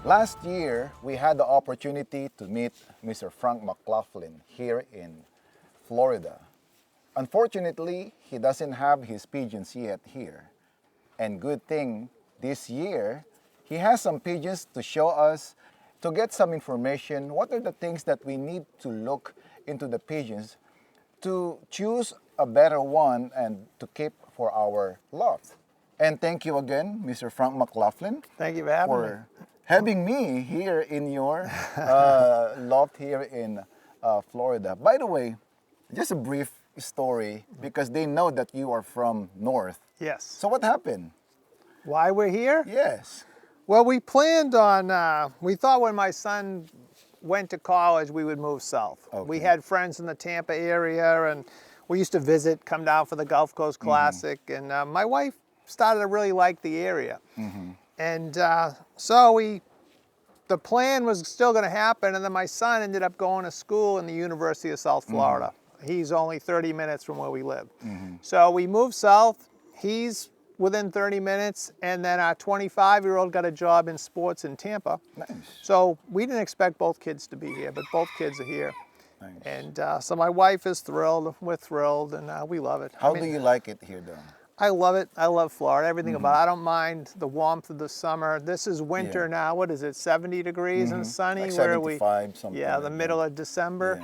Last year, we had the opportunity to meet Mr. Frank McLaughlin here in Florida. Unfortunately, he doesn't have his pigeons yet here. And good thing, this year, he has some pigeons to show us, to get some information, what are the things that we need to look into the pigeons to choose a better one and to keep for our loft. And thank you again, Mr. Frank McLaughlin. Thank you for having me here in your loft here in Florida. By the way, just a brief story because they know that you are from North. Yes. So what happened? Why we're here? Yes. Well, we planned on, we thought when my son went to college, we would move south. Okay. We had friends in the Tampa area and we used to visit, come down for the Gulf Coast Classic. And my wife started to really like the area. And so the plan was still going to happen, and then my son ended up going to school in the University of South Florida. He's only 30 minutes from where we live. So we moved south. He's within 30 minutes, and then our 25-year-old got a job in sports in Tampa. Nice. So we didn't expect both kids to be here, but both kids are here. Nice. And so my wife is thrilled, we're thrilled, and we love it. How do you like it here, though? I love it. I love Florida, everything about it. I don't mind the warmth of the summer. This is winter now. What is it, 70 degrees and sunny? Like where 75, something. Yeah, the middle of December.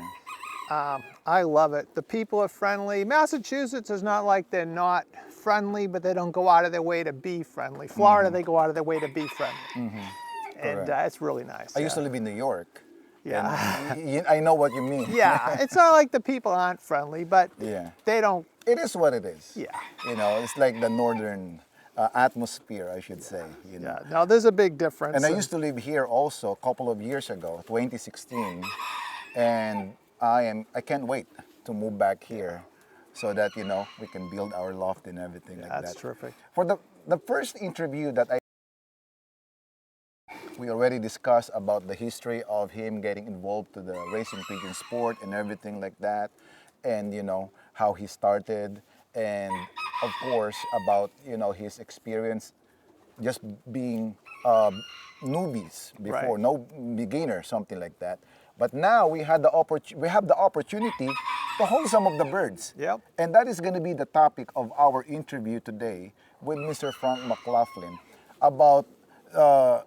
I love it. The people are friendly. Massachusetts is not like they're not friendly, but they don't go out of their way to be friendly. Florida, they go out of their way to be friendly. And it's really nice. I used to live in New York. Yeah. I know what you mean. Yeah, it's not like the people aren't friendly, but they don't. It is what it is. Yeah. You know, it's like the northern atmosphere, I should say. You know? Yeah, no, there's a big difference. And I used to live here also a couple of years ago, 2016, and I can't wait to move back here so that, you know, we can build our loft and everything like that. That's terrific. For the first interview that we already discussed about the history of him getting involved to the racing pigeon sport and everything like that, and, you know, how he started, and of course about, you know, his experience just being newbies before, no beginner, something like that. But now we have the opportunity to hold some of the birds. Yep. And that is going to be the topic of our interview today with Mr. Frank McLaughlin about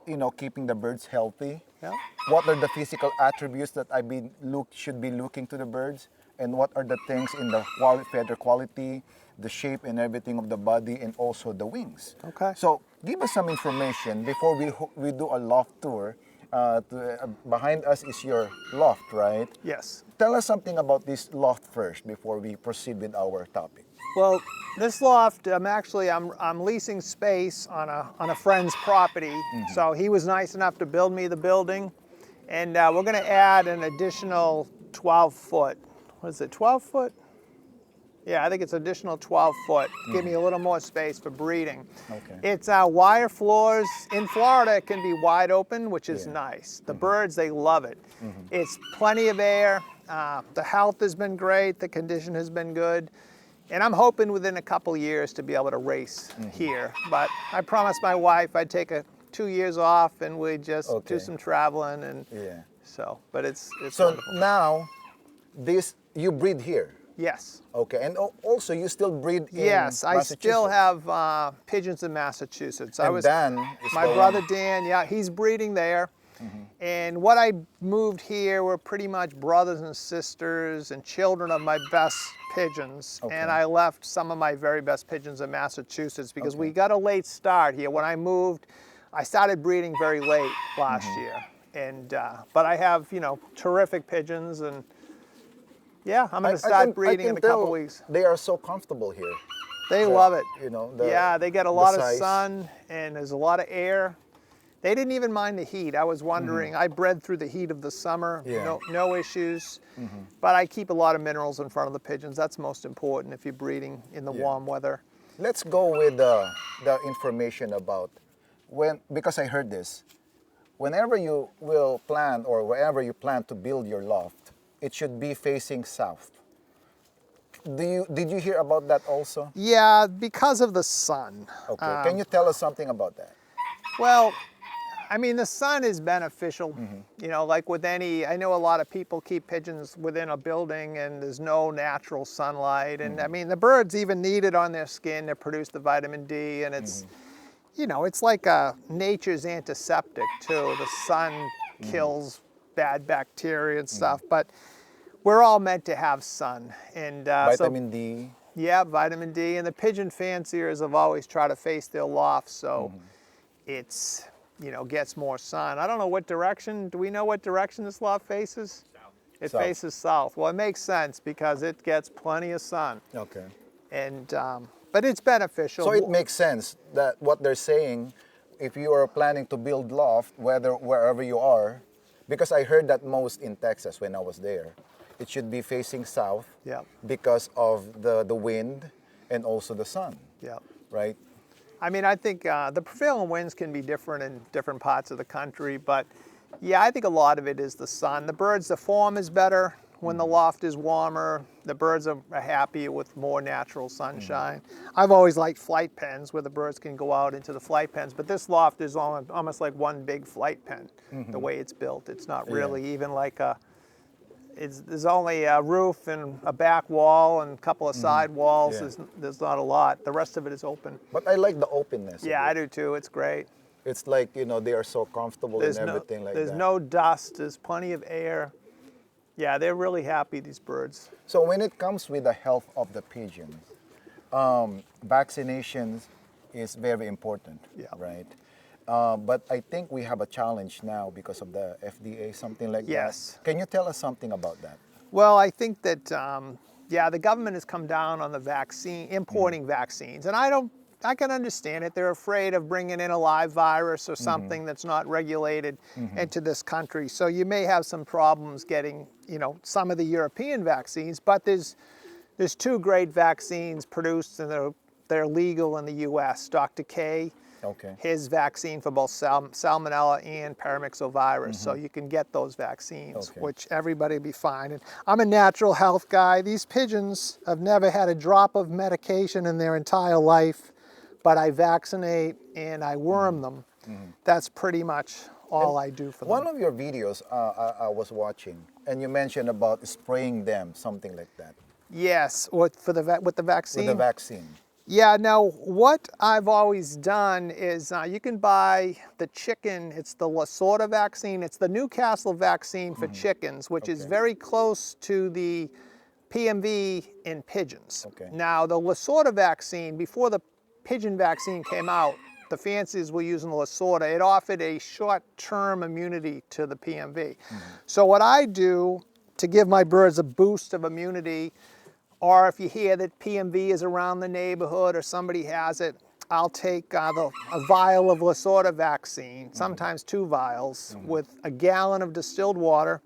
you know, keeping the birds healthy. Yeah. What are the physical attributes that should be looking to the birds, and what are the things in the feather quality, the shape and everything of the body, and also the wings. Okay. So give us some information before we do a loft tour. Behind us is your loft, right? Yes. Tell us something about this loft first before we proceed with our topic. Well, this loft, I'm leasing space on a friend's property. So he was nice enough to build me the building, and we're going to add an additional 12-foot. What is it? 12 foot? Yeah, I think it's additional 12 foot. Give me a little more space for breeding. Okay. It's wire floors. In Florida, it can be wide open, which is nice. The birds, they love it. It's plenty of air. The health has been great. The condition has been good. And I'm hoping within a couple years to be able to race here. But I promised my wife I'd take 2 years off and we'd just do some traveling. And so, but it's so wonderful. Now, you breed here. Yes. Okay, and also you still breed in Yes, I Massachusetts? still have pigeons in Massachusetts. And Dan is my brother Dan, yeah, he's breeding there. And what I moved here were pretty much brothers and sisters and children of my best pigeons. And I left some of my very best pigeons in Massachusetts because we got a late start here. When I moved, I started breeding very late last year. And but I have, you know, terrific pigeons, and yeah, I'm going to start breeding in a couple weeks. They are so comfortable here. They love it. You know, they get a lot of sun and there's a lot of air. They didn't even mind the heat. I was wondering, I bred through the heat of the summer, no issues. But I keep a lot of minerals in front of the pigeons. That's most important if you're breeding in the warm weather. Let's go with the information about because I heard this. Whenever you will plan or wherever you plan to build your loft, it should be facing south. Did you hear about that also? Yeah, because of the sun. Okay, can you tell us something about that? Well, I mean, the sun is beneficial, you know, like with any, I know a lot of people keep pigeons within a building and there's no natural sunlight. And I mean, the birds even need it on their skin to produce the vitamin D. And it's, you know, it's like nature's antiseptic too. The sun kills bad bacteria and stuff, but we're all meant to have sun. And Vitamin D. Yeah, vitamin D. And the pigeon fanciers have always tried to face their loft, so it's, you know, gets more sun. I don't know what direction, do we know what direction this loft faces? South. It South. faces south. Well, it makes sense because it gets plenty of sun. Okay. And, but it's beneficial. So it makes sense that what they're saying, if you are planning to build loft, wherever you are, because I heard that most in Texas when I was there, it should be facing south Yeah. because of the wind and also the sun, Yeah. right? I mean, I think the prevailing winds can be different in different parts of the country, but yeah, I think a lot of it is the sun. The birds, the form is better when the loft is warmer. The birds are happy with more natural sunshine. I've always liked flight pens where the birds can go out into the flight pens, but this loft is almost like one big flight pen, the way it's built. It's not really even like there's only a roof and a back wall and a couple of side walls. Yeah. There's not a lot. The rest of it is open. But I like the openness. Yeah, of I it. do too. It's great. It's like, you know, they are so comfortable and everything like that. There's no dust. There's plenty of air. Yeah, they're really happy, these birds. So when it comes with the health of the pigeons, vaccinations is very important, Yeah. right? But I think we have a challenge now because of the FDA, something like Yes. that. Can you tell us something about that? Well, I think that, yeah, the government has come down on the vaccine, importing vaccines. And I can understand it. They're afraid of bringing in a live virus or something that's not regulated into this country. So you may have some problems getting, you know, some of the European vaccines, but there's two great vaccines produced and they're legal in the US. Dr. K, Okay. his vaccine for both salmonella and paramyxovirus. So you can get those vaccines, Okay. which everybody will be fine. And I'm a natural health guy. These pigeons have never had a drop of medication in their entire life, but I vaccinate and I worm them. That's pretty much all I do for them. One of your videos I was watching, and you mentioned about spraying them, something like that, Yes, with the vaccine. with the vaccine. Yeah, now what I've always done is you can buy the chicken, it's the Lasorda vaccine, it's the Newcastle vaccine for chickens, which is Okay. very close to the PMV in pigeons. Okay. Now the Lasorda vaccine, before the pigeon vaccine came out, the fanciers were using the Lasorda. It offered a short-term immunity to the PMV. So what I do to give my birds a boost of immunity, or if you hear that PMV is around the neighborhood or somebody has it, I'll take a vial of Lasorda vaccine, sometimes 2 vials, with a gallon of distilled water,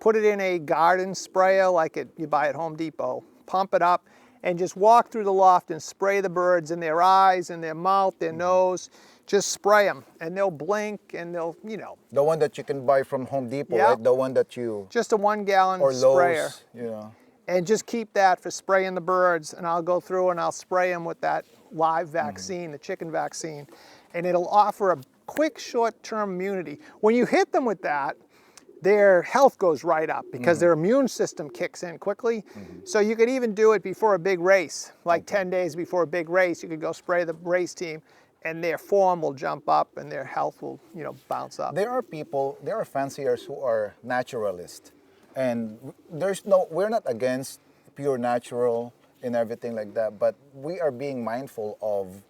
put it in a garden sprayer like you buy at Home Depot, pump it up, and just walk through the loft and spray the birds in their eyes, in their mouth, their nose. Just spray them, and they'll blink, and they'll, you know. The one that you can buy from Home Depot, Yeah. right? The one that you, Just a 1-gallon or sprayer. Lowe's, you know. And just keep that for spraying the birds, and I'll go through and I'll spray them with that live vaccine, the chicken vaccine, and it'll offer a quick short-term immunity. When you hit them with that, their health goes right up because their immune system kicks in quickly. So you could even do it before a big race, like 10 days before a big race, you could go spray the race team, and their form will jump up and their health will, you know, bounce up. There are fanciers who are naturalists, and we're not against pure natural and everything like that, but we are being mindful of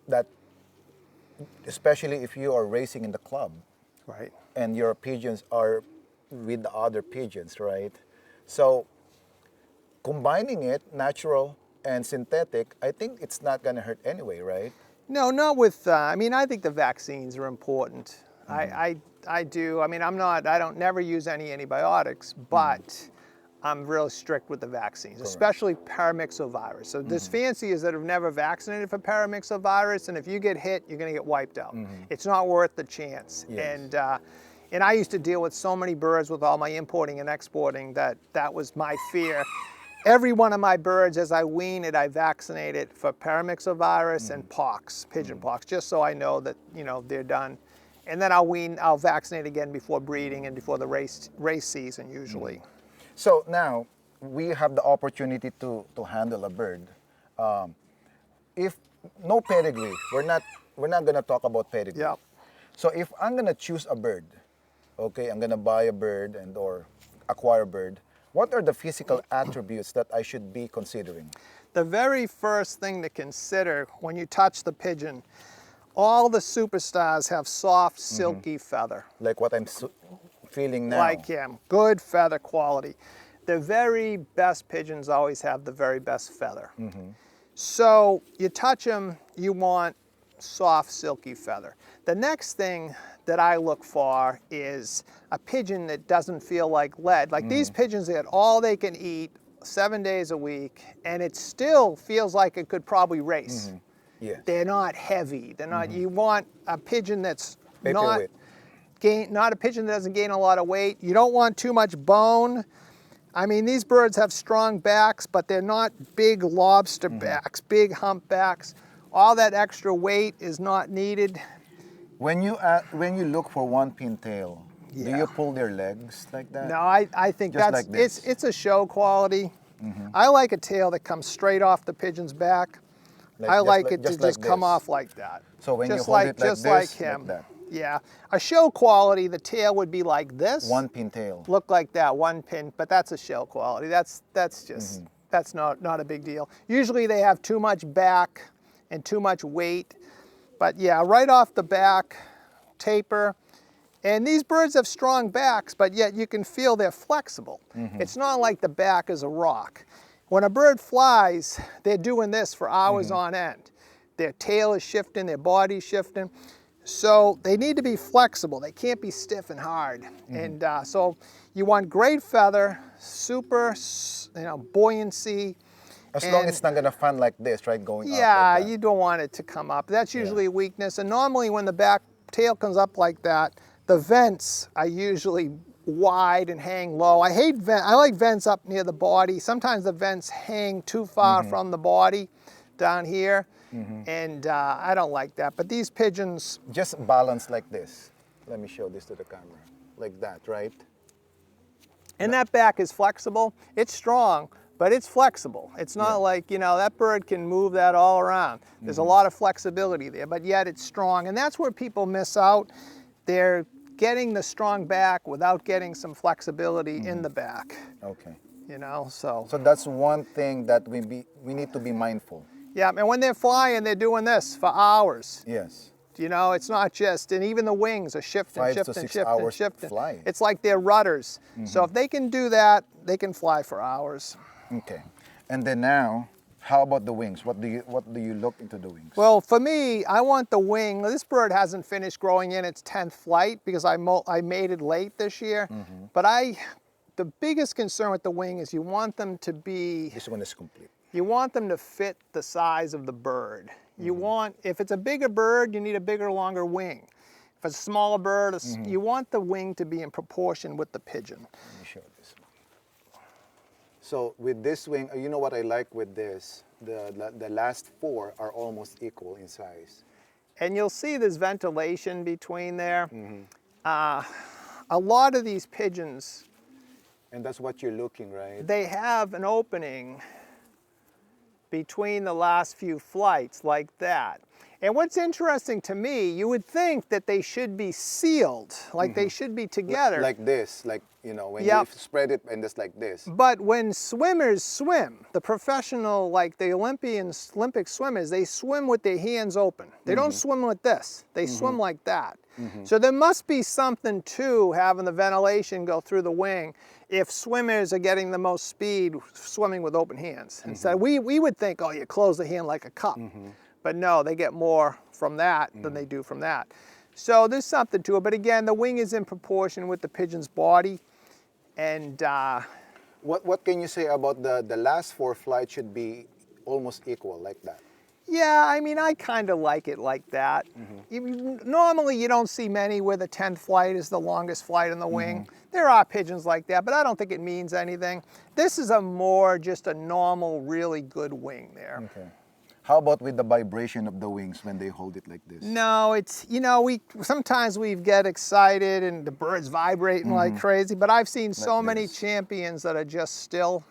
that, especially if you are racing in the club Right. and your pigeons are with the other pigeons, right? So combining it, natural and synthetic, I think it's not going to hurt anyway, right? No, not with, I mean, I think the vaccines are important. I do. I mean, I don't never use any antibiotics, but I'm really strict with the vaccines, especially paramyxovirus. So there's fanciers that have never vaccinated for paramyxovirus, and if you get hit, you're going to get wiped out. It's not worth the chance. Yes. And I used to deal with so many birds with all my importing and exporting that was my fear. every one of my birds, as I wean it, I vaccinate it for paramyxovirus and pox, pigeon pox, just so I know that, you know, they're done. And then I'll vaccinate again before breeding and before the race season usually. So now we have the opportunity to handle a bird. If no pedigree, we're not gonna talk about pedigree. Yeah. So if I'm gonna choose a bird, okay, I'm gonna buy a bird or acquire a bird, what are the physical attributes that I should be considering? The very first thing to consider when you touch the pigeon, all the superstars have soft, silky feather. Like what I'm feeling now. Like him, good feather quality. The very best pigeons always have the very best feather. So you touch them, you want soft, silky feather. The next thing that I look for is a pigeon that doesn't feel like lead. Like these pigeons get all they can eat 7 days a week, and it still feels like it could probably race. Yes. They're not heavy. They're not. You want a pigeon that's Paperweight. not a pigeon that doesn't gain a lot of weight. You don't want too much bone. I mean, these birds have strong backs, but they're not big lobster backs, big humpbacks. All that extra weight is not needed. When you look for one pintail, do you pull their legs like that? No, I think Just that's like this. it's a show quality. I like a tail that comes straight off the pigeon's back. I like it to just come off like that. So when just you hold it like just this, like him. like that. Yeah, a show quality, the tail would be like this. One pintail. Look like that, one pin, but that's a show quality. That's just that's not a big deal. Usually they have too much back and too much weight, but yeah, right off the back, taper. And these birds have strong backs, but yet you can feel they're flexible. It's not like the back is a rock. When a bird flies, they're doing this for hours on end. Their tail is shifting, their body's shifting. So they need to be flexible. They can't be stiff and hard. And so you want great feather, super, buoyancy. As long as it's not gonna fan like this, right? Going up. Yeah, Like that. you don't want it to come up. That's usually a weakness. And normally when the back tail comes up like that, the vents are usually wide and hang low. I like vents up near the body. Sometimes the vents hang too far from the body down here. And I don't like that. But these pigeons, Just balance like this. Let me show this to the camera. Like that, right? and that back is flexible. It's strong, but it's flexible. It's not like, that bird can move that all around. There's a lot of flexibility there, but yet it's strong. And that's where people miss out. They're getting the strong back without getting some flexibility in the back. Okay. So that's one thing that we need to be mindful. yeah, and when they're flying, they're doing this for hours. Yes. It's not just, and even the wings are shifting, 5 to shifting, 6 shifting, hours shifting. flying. It's like they're rudders. So if they can do that, they can fly for hours. Okay. And then now, how about the wings? What do you look into the wings? Well, for me, I want the wing. This bird hasn't finished growing in its 10th flight because I mated late this year. But the biggest concern with the wing is you want them to be, This one is complete. you want them to fit the size of the bird. You want, if it's a bigger bird, you need a bigger, longer wing. If it's a smaller bird, you want the wing to be in proportion with the pigeon. Let me show this one. So with this wing, you know what I like with this? The last 4 are almost equal in size. And you'll see there's ventilation between there. A lot of these pigeons, And that's what you're looking, right? they have an opening between the last few flights like that. And what's interesting to me, you would think that they should be sealed, like they should be together. Like this, like, when Yep. you spread it and just like this. But when swimmers swim, the professional, like the Olympic swimmers, they swim with their hands open. They don't swim with this. They swim like that. So there must be something to having the ventilation go through the wing if swimmers are getting the most speed swimming with open hands. Instead, we would think, oh, you close the hand like a cup. But no, they get more from that than they do from that. So there's something to it. But again, the wing is in proportion with the pigeon's body. And What can you say about the last 4 flights should be almost equal like that? Yeah, I mean, I kind of like it like that. Normally, you don't see many where the 10th flight is the longest flight in the wing. There are pigeons like that, but I don't think it means anything. This is a more just a normal, really good wing there. Okay. How about with the vibration of the wings when they hold it like this? No, it's, you know, sometimes we get excited and the bird's vibrating like crazy, but I've seen so Like many this. champions that are just still.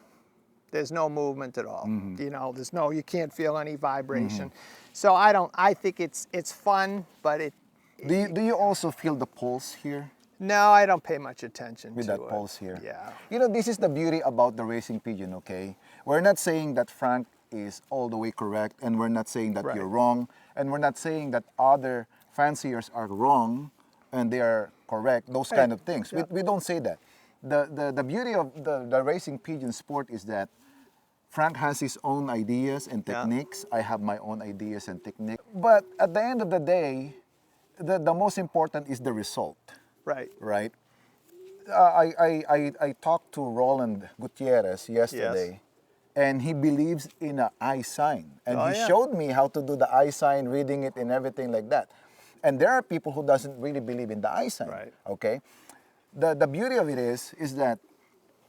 There's no movement at all. You know, you can't feel any vibration. So I think it's fun, but Do you also feel the pulse here? no, I don't pay much attention With to that it. pulse here. Yeah. You know, this is the beauty about the racing pigeon, okay? We're not saying that Frank is all the way correct, and we're not saying that Right. you're wrong, and we're not saying that other fanciers are wrong and they are correct, those kind of things. Yeah. We don't say that. The beauty of the racing pigeon sport is that Frank has his own ideas and Yeah. techniques. I have my own ideas and techniques. But at the end of the day, the most important is the result, Right. right? I talked to Roland Gutierrez yesterday, and he believes in an eye sign. And Oh, he yeah. showed me how to do the eye sign, reading it and everything like that. And there are people who doesn't really believe in the eye sign, Right. okay? The beauty of it is that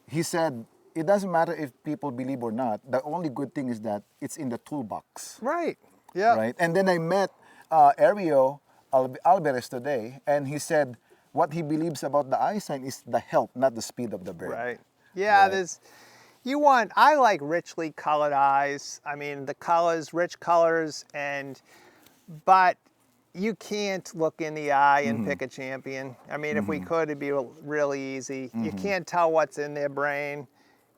he said, it doesn't matter if people believe or not. The only good thing is that it's in the toolbox, Right. Yeah. right? And then I met Ario Alvarez today, and he said what he believes about the eye sign is the health, not the speed of the bird. Right. Yeah, Right. I like richly colored eyes. I mean, the colors, rich colors, but you can't look in the eye and pick a champion. I mean, if we could, it'd be really easy. You can't tell what's in their brain.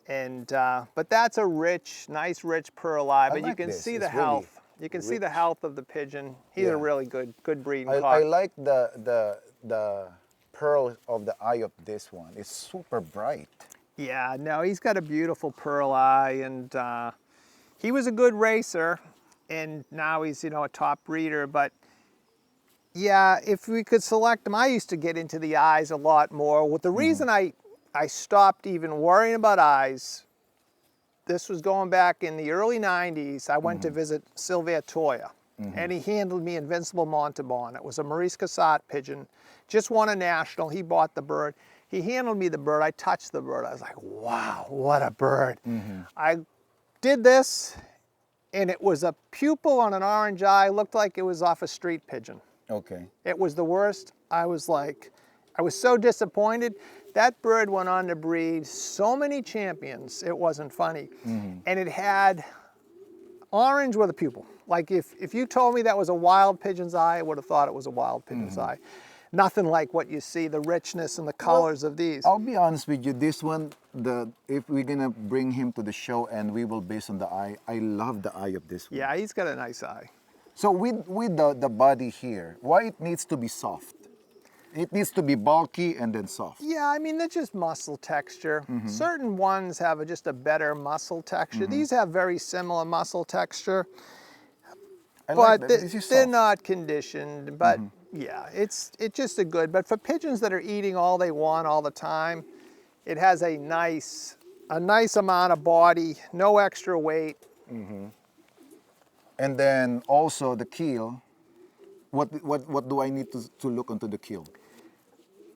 But that's a nice rich pearl eye, but you like can this. see It's the really health. You can see the rich. health of the pigeon. He's Yeah. a really good breeding I cock. like the pearl of the eye of this one. It's super bright. Yeah, no, he's got a beautiful pearl eye, and he was a good racer, and now he's, a top breeder. But yeah, if we could select him, I used to get into the eyes a lot more. With the reason I stopped even worrying about eyes, this was going back in the early 90s. I went to visit Sylvain Toya, and he handled me Invincible Montalban. It was a Maurice Cassatt pigeon, just won a national. He bought the bird. He handled me the bird. I touched the bird. I was like, wow, what a bird. I did this, and it was a pupil on an orange eye. Looked like it was off a street pigeon. Okay. It was the worst. I was so disappointed. That bird went on to breed so many champions, it wasn't funny. And it had orange with a pupil. Like if you told me that was a wild pigeon's eye, I would have thought it was a wild pigeon's eye. Nothing like what you see, the richness and the colors of these. I'll be honest with you. This one, if we're gonna bring him to the show and we will base on the eye, I love the eye of this one. Yeah, he's got a nice eye. So with the body here, why it needs to be soft? It needs to be bulky and then soft. Yeah, I mean, they're just muscle texture. Certain ones have just a better muscle texture. These have very similar muscle texture, I but like that. This is they're soft. not conditioned. But yeah, it's just a good. But for pigeons that are eating all they want all the time, it has a nice amount of body, no extra weight. And then also the keel. What do I need to look onto the keel?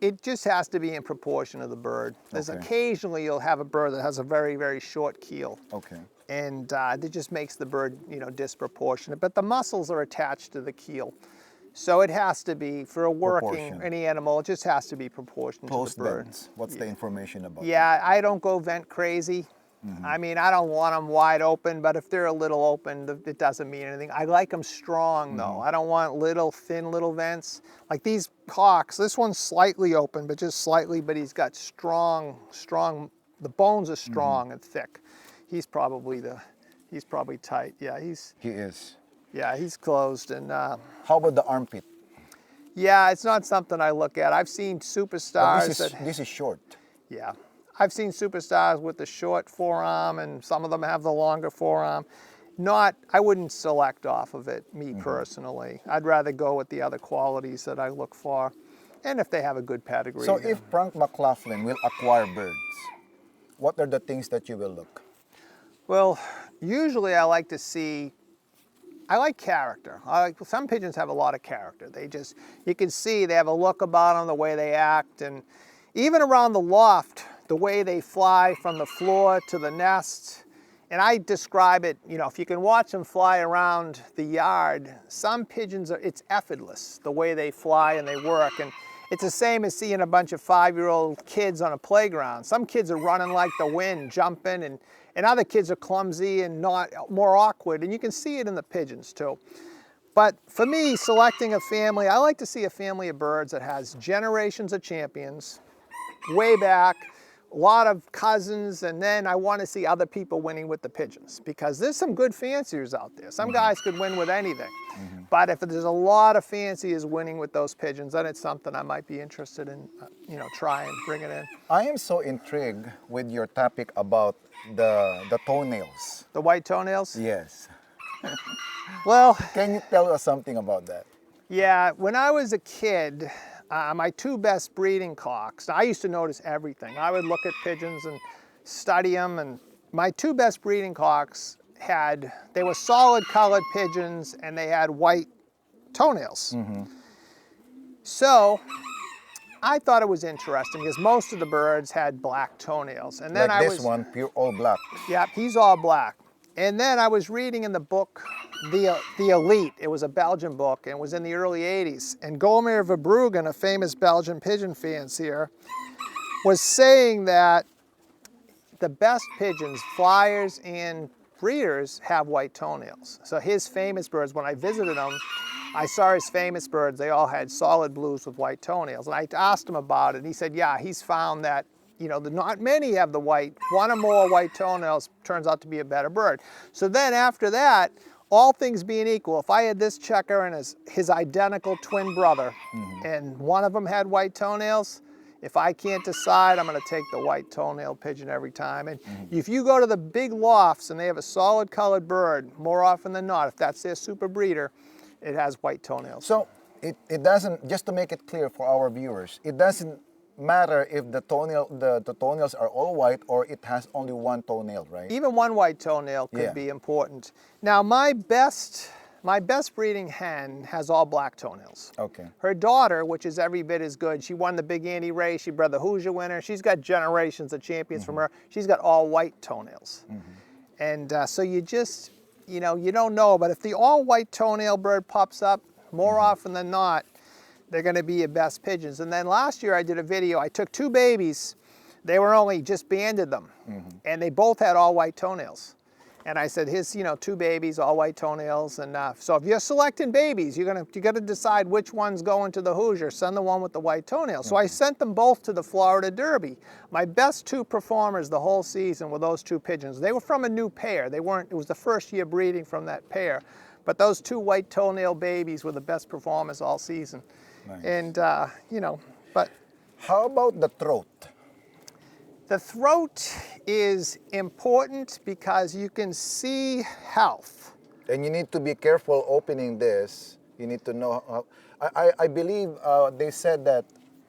It just has to be in proportion to the bird. There's Okay. occasionally you'll have a bird that has a very, very short keel. Okay. And that just makes the bird, disproportionate. But the muscles are attached to the keel. So it has to be, for a working, Proportion. any animal, it just has to be proportionate Post to the bird. vents. What's the information about? Yeah, I don't go vent crazy. I mean, I don't want them wide open, but if they're a little open, it doesn't mean anything. I like them strong, though. I don't want thin little vents. Like these cocks, this one's slightly open, but just slightly, but he's got strong, the bones are strong and thick. He's probably tight. Yeah, He is. he's closed. And How about the armpit? yeah, it's not something I look at. I've seen But superstars this is short. yeah. I've seen superstars with the short forearm, and some of them have the longer forearm. I wouldn't select off of it, me personally. I'd rather go with the other qualities that I look for, and if they have a good pedigree. So if Frank McLaughlin will acquire birds, what are the things that you will look? Well, usually I like to see I like character. Some pigeons have a lot of character. You can see they have a look about them, the way they act, and even around the loft, the way they fly from the floor to the nest. And I describe it, if you can watch them fly around the yard, some pigeons it's effortless, the way they fly and they work. And it's the same as seeing a bunch of 5-year-old kids on a playground. Some kids are running like the wind, jumping, and other kids are clumsy and more awkward. And you can see it in the pigeons too. But for me, selecting a family, I like to see a family of birds that has generations of champions, way back, a lot of cousins, and then I want to see other people winning with the pigeons, because there's some good fanciers out there. Some guys could win with anything. But if there's a lot of fanciers winning with those pigeons, then it's something I might be interested in, try and bring it in. I am so intrigued with your topic about the toenails. The white toenails? Yes. Well, Can you tell us something about that? yeah, when I was a kid, my two best breeding cocks, I used to notice everything. I would look at pigeons and study them, and my two best breeding cocks they were solid colored pigeons, and they had white toenails. So I thought it was interesting because most of the birds had black toenails. And then Like this one, pure all black. Yeah, he's all black. And then I was reading in the book, The Elite. It was a Belgian book, and it was in the early 80s. And Gomer Verbruggen, a famous Belgian pigeon fancier, was saying that the best pigeons, flyers and breeders, have white toenails. So his famous birds, when I visited them, I saw his famous birds. They all had solid blues with white toenails. And I asked him about it, and he said, yeah, he's found that not many have the white. One or more white toenails turns out to be a better bird. So then after that, all things being equal, if I had this checker and his identical twin brother, and one of them had white toenails, if I can't decide, I'm going to take the white toenail pigeon every time. And if you go to the big lofts and they have a solid colored bird, more often than not, if that's their super breeder, it has white toenails. So it doesn't, just to make it clear for our viewers, it doesn't matter if the toenails are all white or it has only one toenail, right? Even one white toenail could be important. Now, my best breeding hen has all black toenails. Okay. Her daughter, which is every bit as good, she won the Big Andy race, she bred the Hoosier winner, she's got generations of champions from her, she's got all white toenails. And so you just, you don't know, but if the all white toenail bird pops up, more often than not, they're going to be your best pigeons. And then last year I did a video, I took two babies, they were only just banded them, and they both had all white toenails. And I said, here's, two babies, all white toenails. And so if you're selecting babies, you got to decide which one's going to the Hoosier. Send the one with the white toenails. So I sent them both to the Florida Derby. My best two performers the whole season were those two pigeons. They were from a new pair. It was the first year breeding from that pair. But those two white toenail babies were the best performers all season. Nice. And, but... How about the throat? The throat is important because you can see health. And you need to be careful opening this. You need to know how, I believe they said that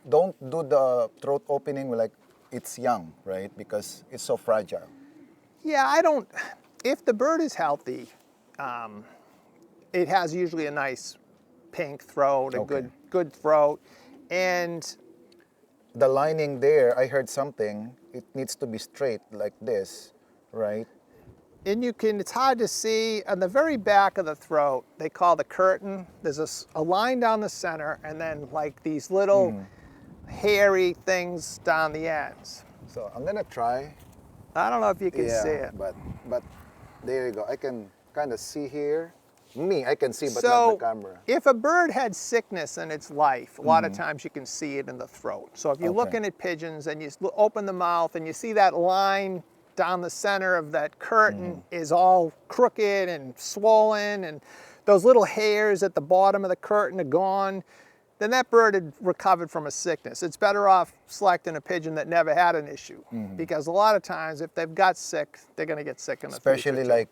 don't do the throat opening like it's young, right? Because it's so fragile. Yeah, if the bird is healthy, it has usually a nice pink throat, a good throat. And the lining there, I heard something, it needs to be straight like this, right? And it's hard to see on the very back of the throat, they call the curtain, there's a line down the center and then like these little hairy things down the ends. So I'm gonna try. I don't know if you can see it. But there you go. I can kind of see here. I can see, but so, not the camera. If a bird had sickness in its life, a lot of times you can see it in the throat. So if you're looking at pigeons and you open the mouth and you see that line down the center of that curtain is all crooked and swollen, and those little hairs at the bottom of the curtain are gone, then that bird had recovered from a sickness. It's better off selecting a pigeon that never had an issue, because a lot of times if they've got sick, they're going to get sick in the future. Especially like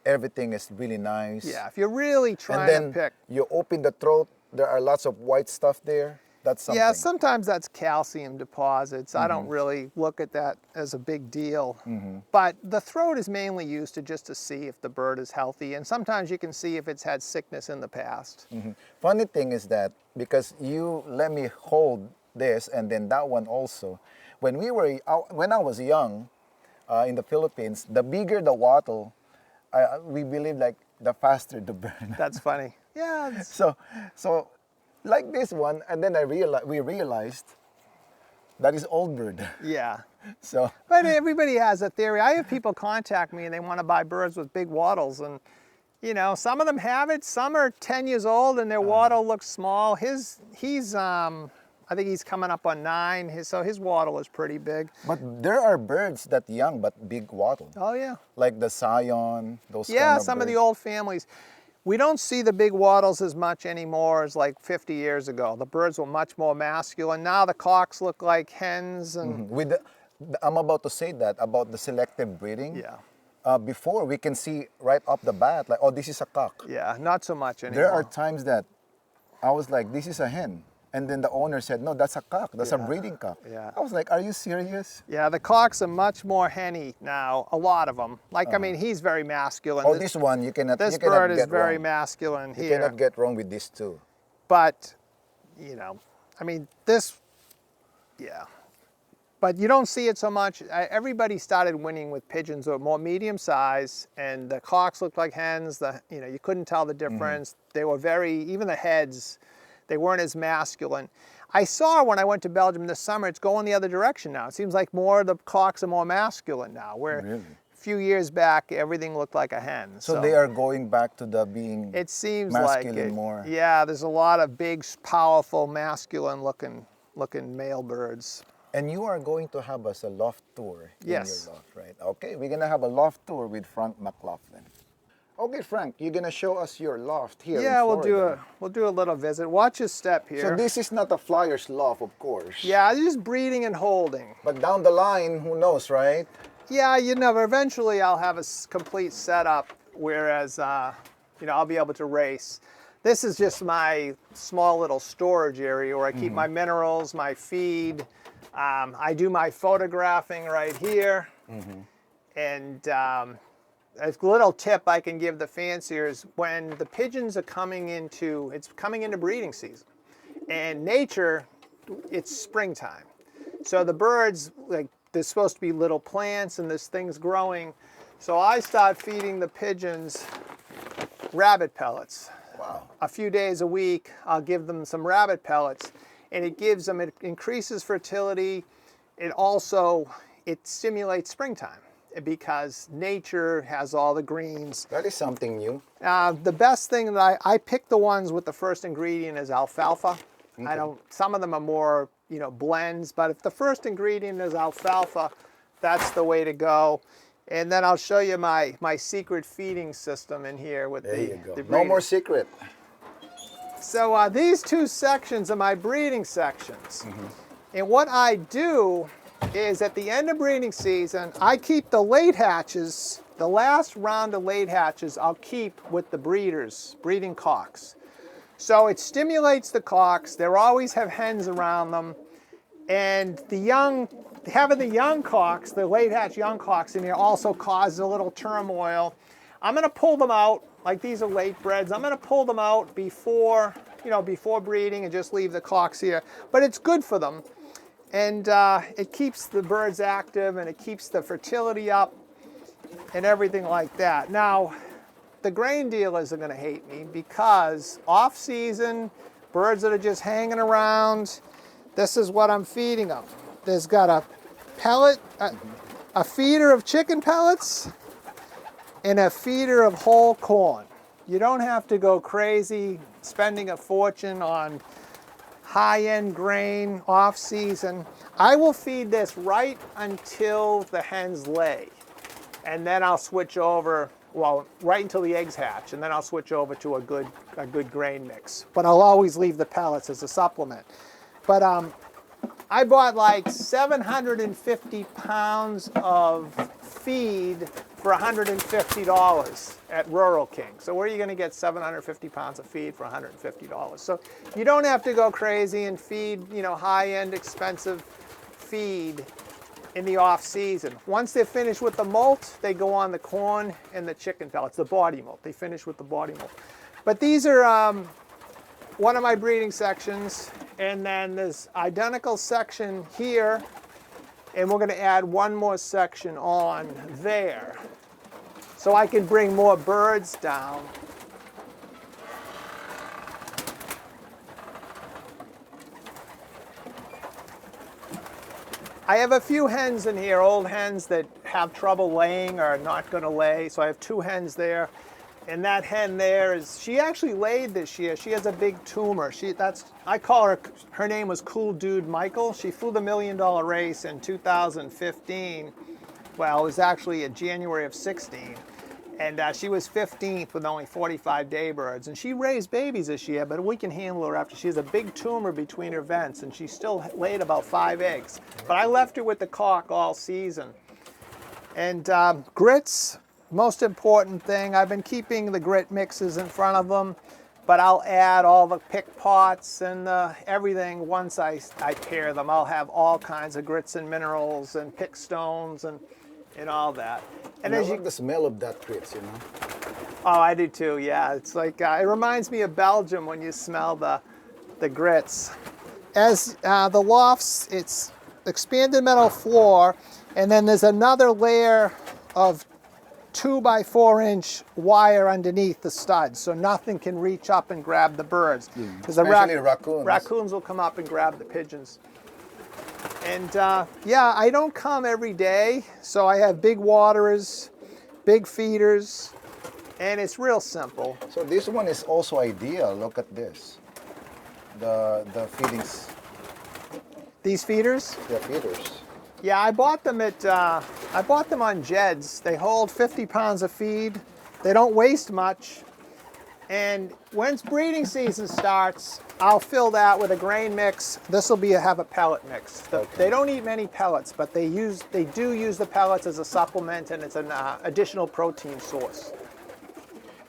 everything is really nice. Yeah, if you're really trying to pick. You open the throat, there are lots of white stuff there. That's something. Yeah, sometimes that's calcium deposits. I don't really look at that as a big deal. But the throat is mainly used just to see if the bird is healthy, and sometimes you can see if it's had sickness in the past. Funny thing is that because you let me hold this and then that one also, when I was young in the Philippines, the bigger the wattle, we believe like the faster the bird. That's funny. Yeah. So like this one, and then we realized that is old bird. Yeah. So, But everybody has a theory. I have people contact me and they want to buy birds with big wattles, and you know, some of them have it. Some are 10 years old and their wattle looks small. He's I think he's coming up on 9, so his wattle is pretty big. but there are birds that young but big wattle, Oh yeah. like the Scion, those Yeah, kind of some of the birds. old families. We don't see the big wattles as much anymore as like 50 years ago. The birds were much more masculine. Now the cocks look like hens, and With I'm about to say that about the selective breeding. yeah, Before we can see right off the bat, like, oh, this is a cock. yeah, not so much anymore. There are times that I was like, this is a hen. And then the owner said, no, that's a cock. That's a Yeah. breeding cock. Yeah. I was like, are you serious? Yeah, the cocks are much more henny now, a lot of them. Like, I mean, he's very masculine. Oh, this one, you cannot This you cannot bird is get very wrong. masculine You here. cannot get wrong with this too. But, you know, I mean, this, yeah. But you don't see it so much. Everybody started winning with pigeons that were more medium size, and the cocks looked like hens. You know, you couldn't tell the difference. They were even the heads, they weren't as masculine. I saw when I went to Belgium this summer, it's going the other direction now. It seems like more of the cocks are more masculine now, where Really? a few years back, everything looked like a hen. So they are going back to the being It seems masculine like it. more. Yeah, there's a lot of big, powerful, masculine looking male birds. And you are going to have us a loft tour in Yes. your loft, right? Okay, we're gonna have a loft tour with Frank McLaughlin. Okay, Frank, you're gonna show us your loft here. Yeah, in Florida. we'll do a little visit. Watch his step here. So this is not a flyer's loft, of course. Yeah, just breeding and holding. But down the line, who knows, right? Yeah, you never. Eventually, I'll have a complete setup. Whereas, you know, I'll be able to race. This is just my small little storage area where I keep my minerals, my feed. I do my photographing right here. And a little tip I can give the fanciers: when the pigeons are coming into breeding season, and nature, it's springtime. So the birds, like, there's supposed to be little plants and there's things growing. So I start feeding the pigeons rabbit pellets. Wow. A few days a week, I'll give them some rabbit pellets, and it increases fertility. It stimulates springtime because nature has all the greens. That is something new. The best thing that I pick the ones with the first ingredient is alfalfa. Some of them are more, you know, blends, but if the first ingredient is alfalfa, that's the way to go. And then I'll show you my secret feeding system in here with There you go. the No breeding. more secret. So these two sections are my breeding sections. And what I do is at the end of breeding season, I keep the late hatches, the last round of late hatches, I'll keep with the breeders, breeding cocks. So it stimulates the cocks. They always have hens around them. And having the young cocks, the late hatch young cocks in here also causes a little turmoil. I'm gonna pull them out, like these are late breds. I'm gonna pull them out before breeding and just leave the cocks here. But it's good for them. And it keeps the birds active and it keeps the fertility up and everything like that. Now, the grain dealers are gonna hate me because off season, birds that are just hanging around, this is what I'm feeding them. There's got a pellet, a feeder of chicken pellets and a feeder of whole corn. You don't have to go crazy spending a fortune on high-end grain off season. I will feed this right until the hens lay. And then I'll switch over, well, right until the eggs hatch, and then I'll switch over to a good grain mix. But I'll always leave the pellets as a supplement. But I bought like 750 pounds of feed for $150 at Rural King. So where are you going to get 750 pounds of feed for $150? So you don't have to go crazy and feed, you know, high-end expensive feed in the off season. Once they're finished with the molt, they go on the corn and the chicken pellets, the body molt. They finish with the body molt. But these are one of my breeding sections, and then there's identical section here, and we're going to add one more section on there, so I can bring more birds down. I have a few hens in here, old hens that have trouble laying or are not going to lay. So I have 2 hens there. And that hen there she actually laid this year. She has a big tumor. I call her name was Cool Dude Michael. She flew the $1 million race in 2015. Well, it was actually in January of 16. And she was 15th with only 45 day birds. And she raised babies this year, but we can handle her after she has a big tumor between her vents, and she still laid about 5 eggs. But I left her with the cock all season. And grits, most important thing, I've been keeping the grit mixes in front of them, but I'll add all the pick pots and everything once I pair them. I'll have all kinds of grits and minerals and pick stones and all that. And I like the smell of that grits, you know. Oh, I do too, yeah. It's like, it reminds me of Belgium when you smell the grits. As the lofts, it's expanded metal floor, and then there's another layer of 2 by 4 inch wire underneath the studs, so nothing can reach up and grab the birds. Especially raccoons. Raccoons will come up and grab the pigeons. And yeah, I don't come every day, so I have big waterers, big feeders, and it's real simple. So this one is also ideal. Look at this. The feedings. These feeders? The feeders. Yeah, I bought them on Jed's. They hold 50 pounds of feed. They don't waste much. And when breeding season starts, I'll fill that with a grain mix. This will have a pellet mix. They don't eat many pellets, but they do use the pellets as a supplement, and it's an additional protein source.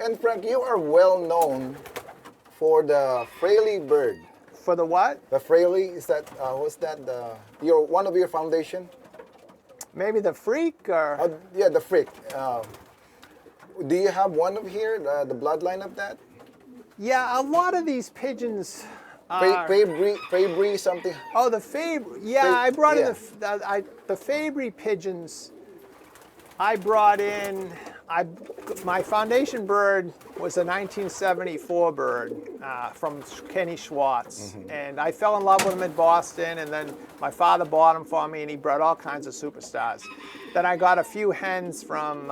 And Frank, you are well known for the Fraley bird. For the what? The Fraley, is that, what's that, one of your foundation? Maybe the freak or? Yeah, the freak. Do you have one of here, the bloodline of that? Yeah, a lot of these pigeons Fabry something. Oh, the Fabry. Yeah, I brought in the Fabry pigeons. I brought in, my foundation bird was a 1974 bird from Kenny Schwartz. Mm-hmm. And I fell in love with him in Boston, and then my father bought him for me, and he bred all kinds of superstars. Then I got a few hens from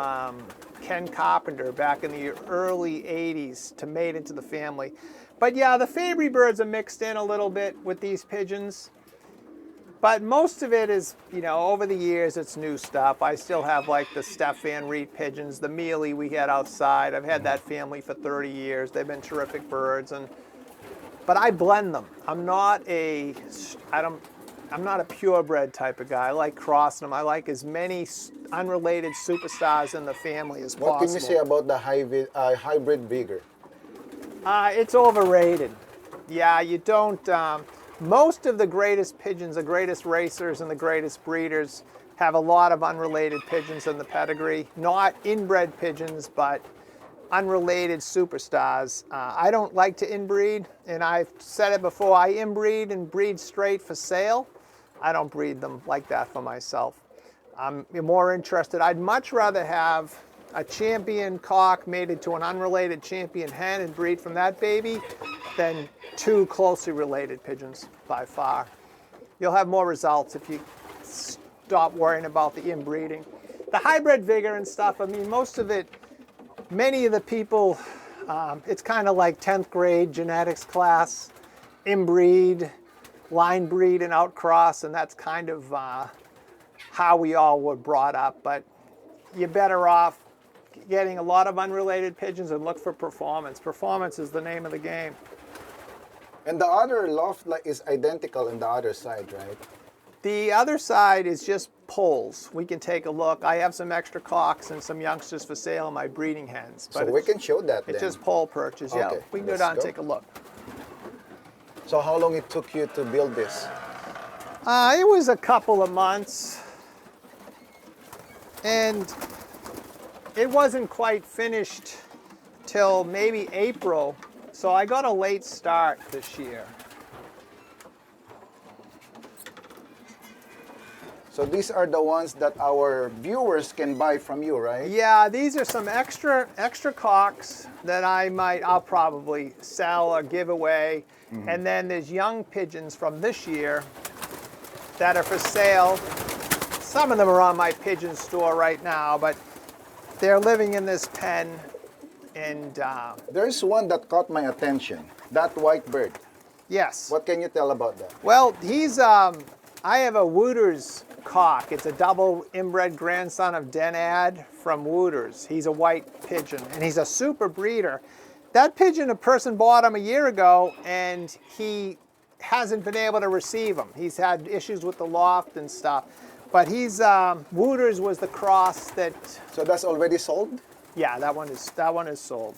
Ken Carpenter back in the early 80s to mate into the family. But yeah, the Fabry birds are mixed in a little bit with these pigeons. But most of it is, over the years, it's new stuff. I still have like the Stefan Reed pigeons, the mealy we had outside. I've had that family for 30 years. They've been terrific birds. But I blend them. I'm not a purebred type of guy. I like crossing them. I like as many unrelated superstars in the family as possible. What can you say about the hybrid vigor? It's overrated. Yeah, you don't... most of the greatest pigeons, the greatest racers, and the greatest breeders have a lot of unrelated pigeons in the pedigree. Not inbred pigeons, but unrelated superstars. I don't like to inbreed, and I've said it before, I inbreed and breed straight for sale. I don't breed them like that for myself. I'm more interested, I'd much rather have a champion cock mated to an unrelated champion hen and breed from that baby than two closely related pigeons by far. You'll have more results if you stop worrying about the inbreeding. The hybrid vigor and stuff, I mean, most of it, many of the people, it's kind of like 10th grade genetics class, inbreed, line breed, and outcross, and that's kind of how we all were brought up. But you're better off getting a lot of unrelated pigeons and look for performance. Performance is the name of the game. And the other loft is identical on the other side, right? The other side is just poles. We can take a look. I have some extra cocks and some youngsters for sale in my breeding hens. So we can show that then. It's just pole perches. Yeah, Okay, we can go let's down and go. take a look. So how long it took you to build this? It was a couple of months, and it wasn't quite finished till maybe April, so I got a late start this year. So these are the ones that our viewers can buy from you, right? Yeah, these are some extra cocks that I'll probably sell or give away. And then there's young pigeons from this year that are for sale. Some of them are on my pigeon store right now, but they're living in this pen. And There's one that caught my attention, that white bird. yes. What can you tell about that? Well, he's, I have a Wooters cock. It's a double inbred grandson of Denad from Wooters. He's a white pigeon, and he's a super breeder. That pigeon, a person bought him a year ago, and he hasn't been able to receive him. He's had issues with the loft and stuff. But he's, Wooters was the cross that, So that's already sold? yeah, that one is sold.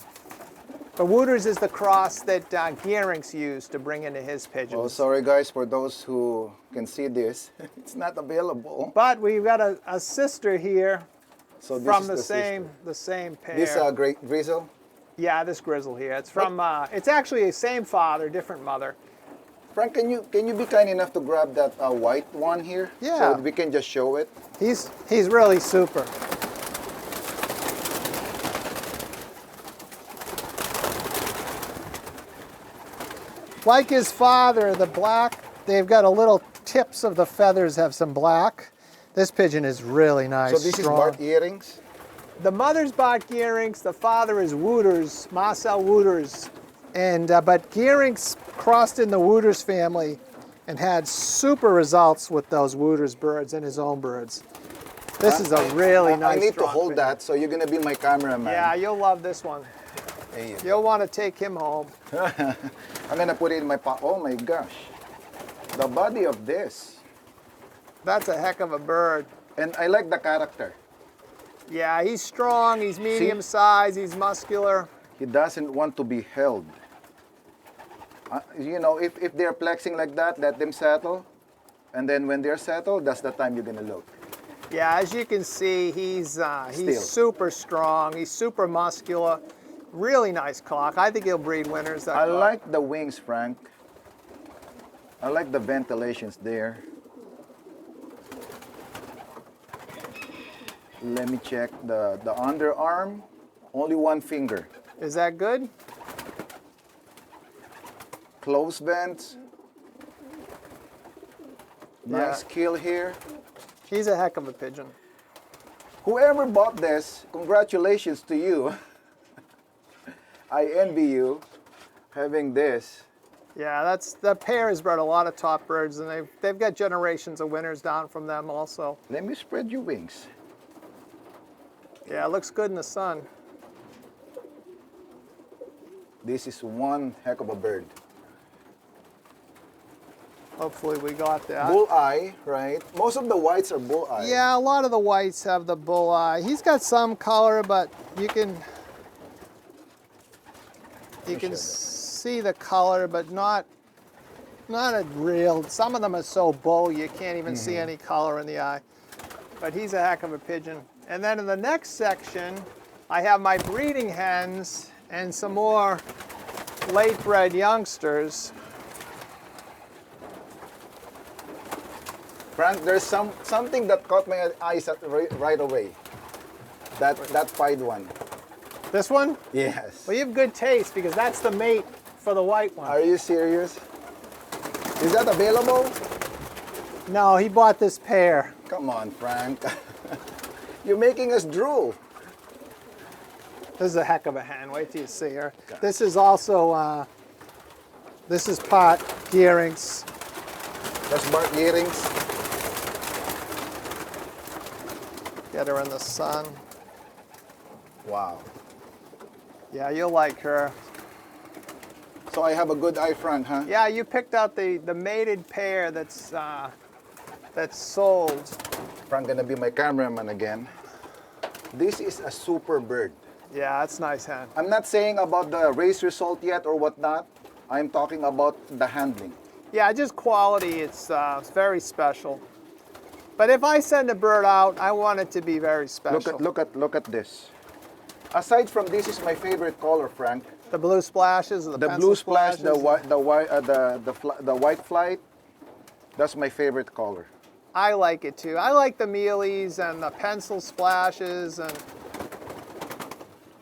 But Wooters is the cross that Gearinks used to bring into his pigeons. Oh, sorry guys, for those who can see this, it's not available. But we've got a sister here So this from is the sister. same pair. This great grizzle? Yeah, this grizzle here. It's from it's actually the same father, different mother. Frank, can you be kind enough to grab that white one here? Yeah. So we can just show it. He's really super. Like his father, the black, they've got a little tips of the feathers have some black. This pigeon is really nice. So this strong. is Bart earrings? The mother's Bart Gearinks, the father is Wooters, Marcel Wooters. And, but Gearinks crossed in the Wooters family and had super results with those Wooters birds and his own birds. This is a really nice I need to strong hold pigeon. that, so you're going to be my cameraman. Yeah, you'll love this one. There you go. You'll want to take him home. I'm going to put it in my pocket. Oh my gosh. The body of this. That's a heck of a bird. And I like the character. Yeah, he's strong, he's medium size, he's muscular. He doesn't want to be held. You know, if they're flexing like that, let them settle. And then when they're settled, that's the time you're going to look. Yeah, as you can see, he's Still. super strong, he's super muscular. Really nice cock. I think he'll breed winners. That I cock. like the wings, Frank. I like the ventilations there. Let me check the underarm. Only one finger. Is that good? Close vents. Nice kill here. He's a heck of a pigeon. Whoever bought this, congratulations to you. I envy you having this. Yeah, the pair has bred a lot of top birds, and they've got generations of winners down from them also. Let me spread your wings. Yeah, it looks good in the sun. This is one heck of a bird. Hopefully we got that. Bull eye, right? Most of the whites are bull eye. Yeah, a lot of the whites have the bull eye. He's got some color, but you can see the color, but not a real. Some of them are so bull you can't even see any color in the eye. But he's a heck of a pigeon. And then in the next section, I have my breeding hens and some more late bred youngsters. Frank, there's something that caught my eyes right away. That pied one. This one? Yes. Well, you have good taste because that's the mate for the white one. Are you serious? Is that available? No, he bought this pair. Come on, Frank. You're making us drool. This is a heck of a hen. Wait till you see her. This is also, this is pot Gearinks. That's Bart earrings. Get her in the sun. Wow. Yeah, you'll like her. So I have a good eye, Frank, huh? Yeah, you picked out the mated pair that's that's sold. Frank gonna be my cameraman again. This is a super bird. Yeah, that's nice hen. I'm not saying about the race result yet or whatnot. I'm talking about the handling. Yeah, just quality. It's very special. But if I send a bird out, I want it to be very special. Look at this. Aside from this is my favorite color, Frank. The blue splashes, or the The pencil blue splash, splashes. the white flight. That's my favorite color. I like it too. I like the mealies and the pencil splashes and.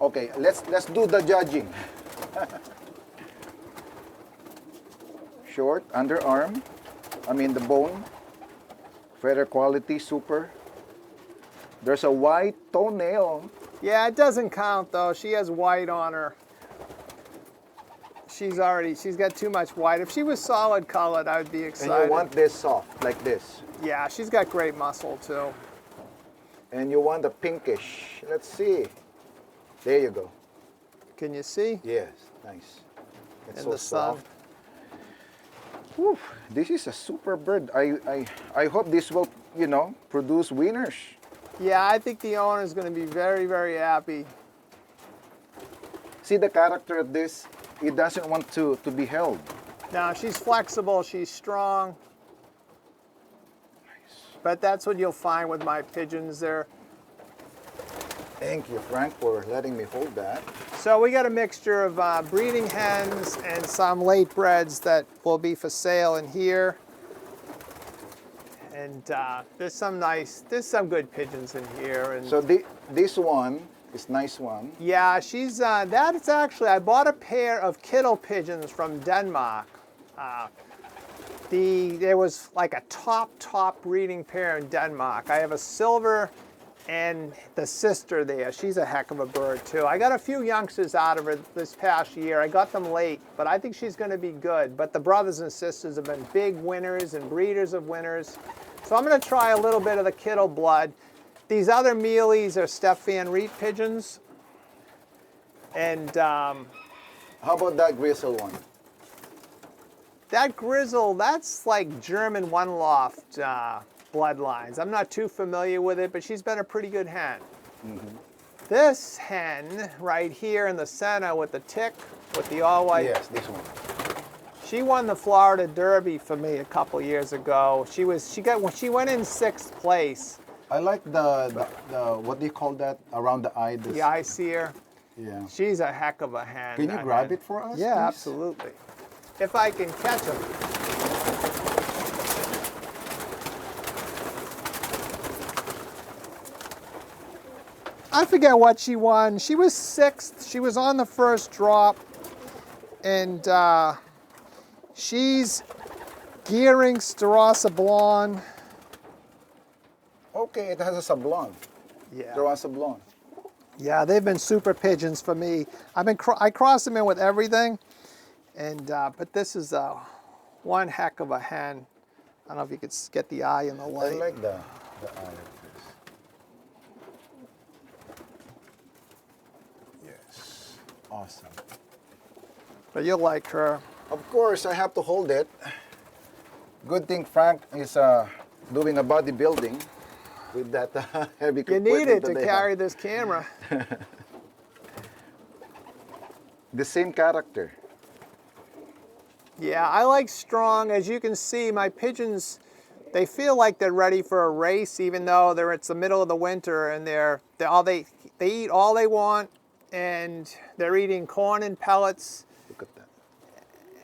Okay, let's do the judging. Short, underarm. I mean the bone. Feather quality, super. There's a white toenail. Yeah, it doesn't count though. She has white on her. She's got too much white. If she was solid colored, I would be excited. And you want this soft, like this. Yeah, she's got great muscle too. And you want the pinkish. Let's see. There you go. Can you see? Yes, nice. It's In so the sun. soft. Whew, this is a super bird. I hope this will, produce winners. Yeah, I think the owner is going to be very, very happy. See the character of this? It doesn't want to be held. Now, she's flexible, she's strong. Nice. But that's what you'll find with my pigeons there. Thank you, Frank, for letting me hold that. So we got a mixture of breeding hens and some late breds that will be for sale in here. And there's some good pigeons in here. And So this one is nice one. yeah, she's that's actually, I bought a pair of kittle pigeons from Denmark. There was like a top breeding pair in Denmark. I have a silver and the sister there. She's a heck of a bird too. I got a few youngsters out of her this past year. I got them late, but I think she's going to be good. But the brothers and sisters have been big winners and breeders of winners. So I'm going to try a little bit of the kittle blood. These other mealies are Steph Van Riet pigeons. And How about that grizzle one? that grizzle, that's like German one loft bloodlines. I'm not too familiar with it, but she's been a pretty good hen. This hen right here in the center with the tick, with the all white. Yes, this one. She won the Florida Derby for me a couple years ago. She went in 6th place. I like the what do you call that around the eye? The eye seer. Yeah. She's a heck of a hen. Can you that grab hen. it for us? Yeah, please? absolutely. If I can catch them. I forget what she won. She was 6th. She was on the first drop. And she's Gearing Starasa Blonde. Okay, it has a sablon. Yeah. There was a sablon. Yeah, they've been super pigeons for me. I cross them in with everything. And but this is one heck of a hen. I don't know if you could get the eye in the I light. like the eye of this. Yes, awesome. But you'll like her. Of course, I have to hold it. Good thing Frank is doing a bodybuilding with that heavy You equipment need it that to they carry have. this camera. The same character. Yeah, I like strong. As you can see, my pigeons, they feel like they're ready for a race, even though it's the middle of the winter and they eat all they want, and they're eating corn and pellets. Look at that.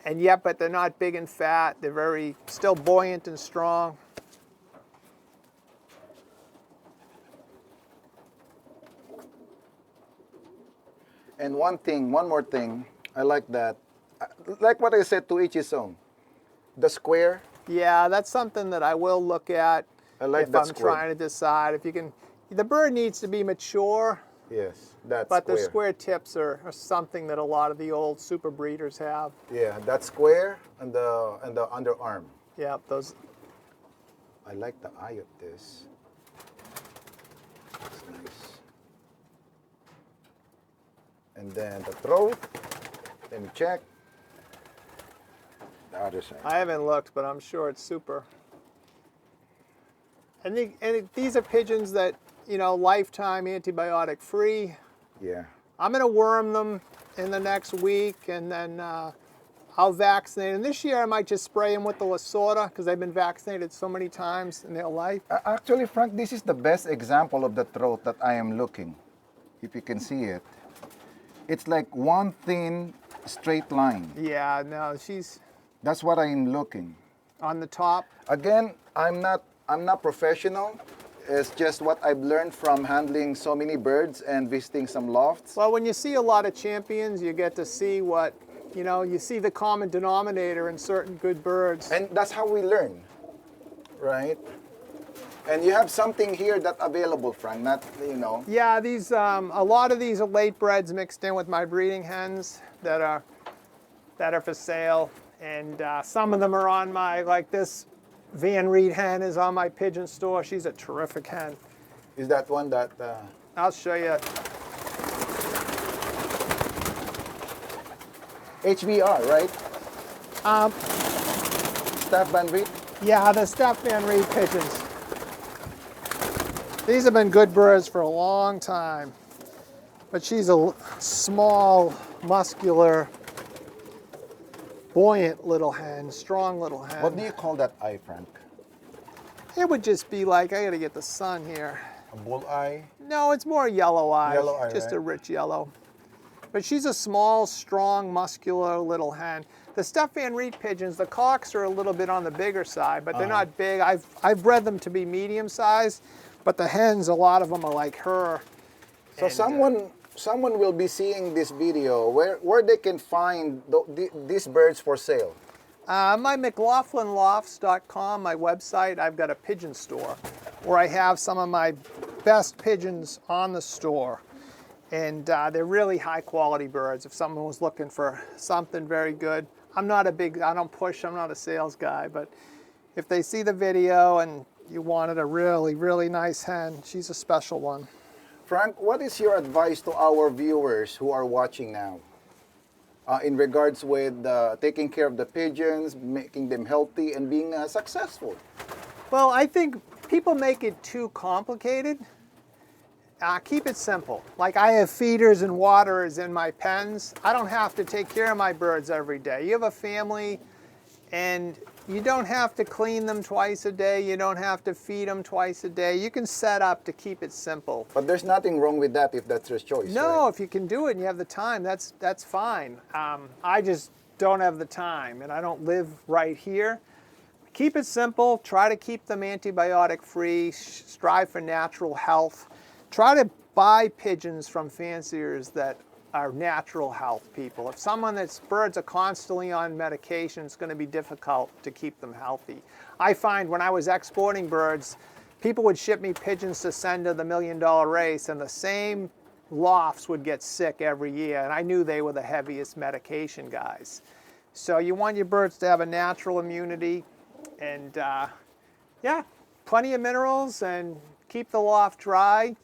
And yet, but they're not big and fat. They're still buoyant and strong. And one more thing, I like that. Like what I said, to each his own. The square, Yeah, that's something that I will look at I like if that I'm square. trying to decide if you can. The bird needs to be mature, yes, that but square. the square tips are something that a lot of the old super breeders have. Yeah, that square and the underarm. Yeah, those. I like the eye of this. It's nice. And then the throat. Let me check. The other side. I haven't looked, but I'm sure it's super. These are pigeons that, you know, lifetime antibiotic free. Yeah. I'm going to worm them in the next week, and then I'll vaccinate them. This year I might just spray them with the Lasorda because they've been vaccinated so many times in their life. Actually, Frank, this is the best example of the throat that I am looking. If you can see it. It's like one thin, straight line. Yeah, no, she's That's what I'm looking. on the top. Again, I'm not professional. It's just what I've learned from handling so many birds and visiting some lofts. Well, when you see a lot of champions, you get to see what, you know, you see the common denominator in certain good birds. And that's how we learn, right? And you have something here that available, Frank, not, you know. Yeah, these a lot of these are late breds mixed in with my breeding hens that are for sale, and some of them are on my, like this Van Reed hen is on my pigeon store. She's a terrific hen. Is that one that... I'll show you. HBR, right? Staff Van Reed? Yeah, the Steph Van Reed pigeons. These have been good birds for a long time, but she's a small, muscular, buoyant little hen, strong little hen. What do you call that eye, Frank? It would just be like, I gotta get the sun here. A bull eye? No, it's more yellow eye, Yellow eye, just right? a rich yellow. But she's a small, strong, muscular little hen. The Steph Van Reed pigeons, the cocks are a little bit on the bigger side, but they're not big. I've bred them to be medium sized, but the hens, a lot of them are like her. So someone will be seeing this video where they can find these birds for sale. My McLaughlinlofts.com, my website, I've got a pigeon store where I have some of my best pigeons on the store. And they're really high quality birds. If someone was looking for something very good, I don't push, I'm not a sales guy, but if they see the video and you wanted a really, really nice hen, she's a special one. Frank, what is your advice to our viewers who are watching now in regards with taking care of the pigeons, making them healthy, and being successful? Well, I think people make it too complicated. Keep it simple. Like I have feeders and waterers in my pens. I don't have to take care of my birds every day. You have a family and you don't have to clean them twice a day. You don't have to feed them twice a day. You can set up to keep it simple. But there's nothing wrong with that if that's your choice. No, right? if you can do it and you have the time, that's fine. I just don't have the time and I don't live right here. Keep it simple. Try to keep them antibiotic free. Strive for natural health. Try to buy pigeons from fanciers that are natural health people. If birds are constantly on medication, it's going to be difficult to keep them healthy. I find when I was exporting birds, people would ship me pigeons to send to the $1 Million Race, and the same lofts would get sick every year, and I knew they were the heaviest medication guys. So you want your birds to have a natural immunity, and yeah, plenty of minerals, and keep the loft dry.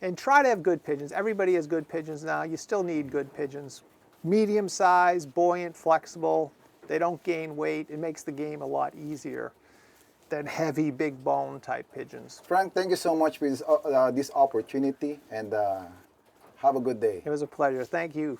And try to have good pigeons. Everybody has good pigeons now. You still need good pigeons. Medium size, buoyant, flexible. They don't gain weight. It makes the game a lot easier than heavy, big bone type pigeons. Frank, thank you so much for this opportunity, and have a good day. It was a pleasure. Thank you.